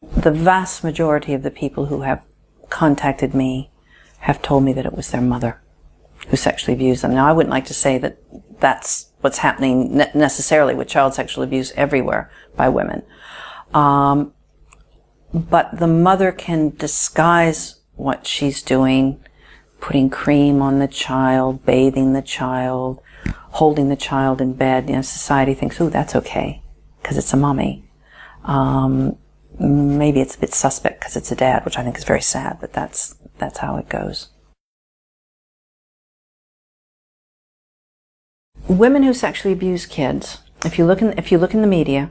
The vast majority of the people who have contacted me have told me that it was their mother who sexually abused them. Now, I wouldn't like to say that that's what's happening necessarily with child sexual abuse everywhere by women. But the mother can disguise what she's doing, putting cream on the child, bathing the child, holding the child in bed. You know, society thinks, ooh, that's okay, because it's a mommy. Maybe it's a bit suspect because it's a dad, which I think is very sad, but that's how it goes. Women who sexually abuse kids, if you look in the media,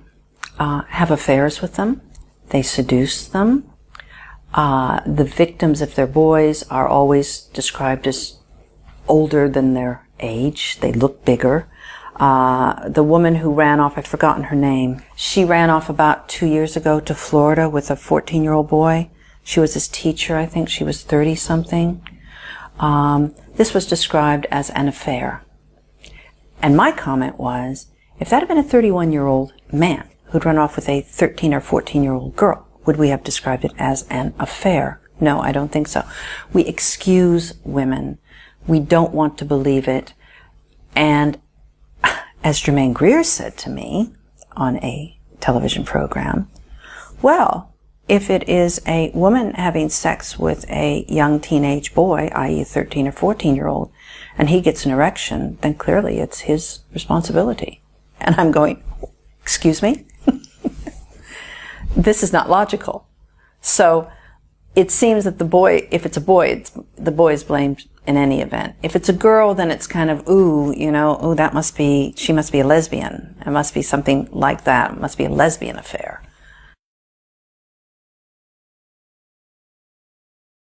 have affairs with them. They seduce them. The victims, if they're boys, are always described as older than their age. They look bigger. The woman who ran off, I've forgotten her name, she ran off about 2 years ago to Florida with a 14-year-old boy. She was his teacher, I think she was 30-something. This was described as an affair. And my comment was, if that had been a 31-year-old man who'd run off with a 13 or 14-year-old girl, would we have described it as an affair? No, I don't think so. We excuse women. We don't want to believe it. And as Germaine Greer said to me on a television program, well, if it is a woman having sex with a young teenage boy, i.e. a 13 or 14-year-old, and he gets an erection, then clearly it's his responsibility. And I'm going, excuse me? This is not logical. So it seems that the boy, if it's a boy, the boy is blamed in any event. If it's a girl, then it's kind of, ooh, you know, ooh, she must be a lesbian. It must be something like that. It must be a lesbian affair.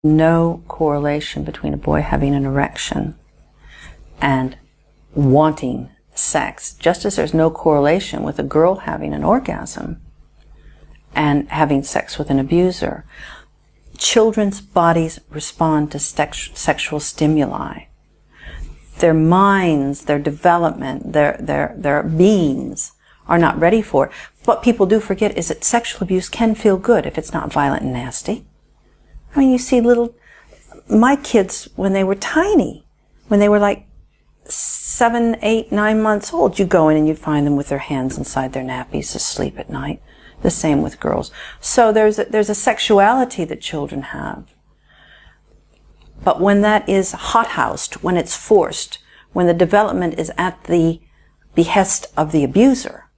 No correlation between a boy having an erection and wanting sex, just as there's no correlation with a girl having an orgasm and having sex with an abuser. Children's bodies respond to sexual stimuli. Their minds, their development, their beings are not ready for it. What people do forget is that sexual abuse can feel good if it's not violent and nasty. I mean, you see my kids, when they were tiny, when they were like 7, 8, 9 months old, you go in and you find them with their hands inside their nappies asleep at night. The same with girls. So there's a sexuality that children have. But when that is hothoused, when it's forced, when the development is at the behest of the abuser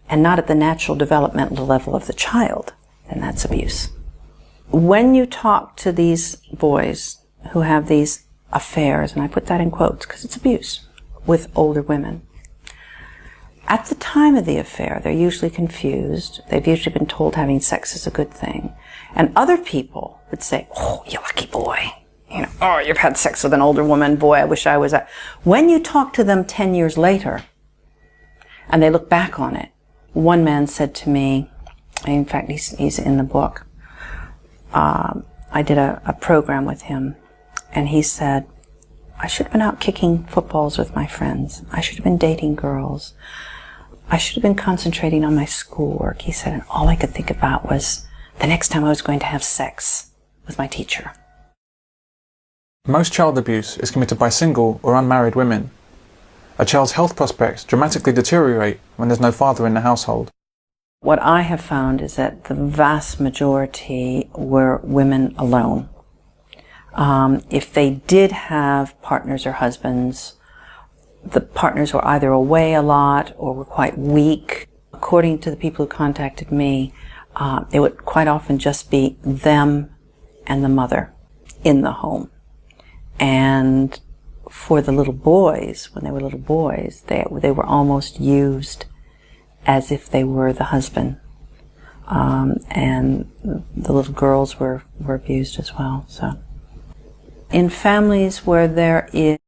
and not at the natural developmental level of the child, then that's abuse. When you talk to these boys who have these affairs, and I put that in quotes because it's abuse, with older women, at the time of the affair, they're usually confused. They've usually been told having sex is a good thing. And other people would say, oh, you lucky boy. You know, oh, you've had sex with an older woman. Boy, I wish I was that. When you talk to them 10 years later, and they look back on it, one man said to me, in fact, he's in the book, I did a program with him, and he said, I should have been out kicking footballs with my friends. I should have been dating girls. I should have been concentrating on my schoolwork, he said, and all I could think about was the next time I was going to have sex with my teacher. Most child abuse is committed by single or unmarried women. A child's health prospects dramatically deteriorate when there's no father in the household. What I have found is that the vast majority were women alone. If they did have partners or husbands, the partners were either away a lot or were quite weak. According to the people who contacted me, it would quite often just be them and the mother in the home. And for the little boys, when they were little boys, they were almost used as if they were the husband. And the little girls were abused as well. So, in families where there is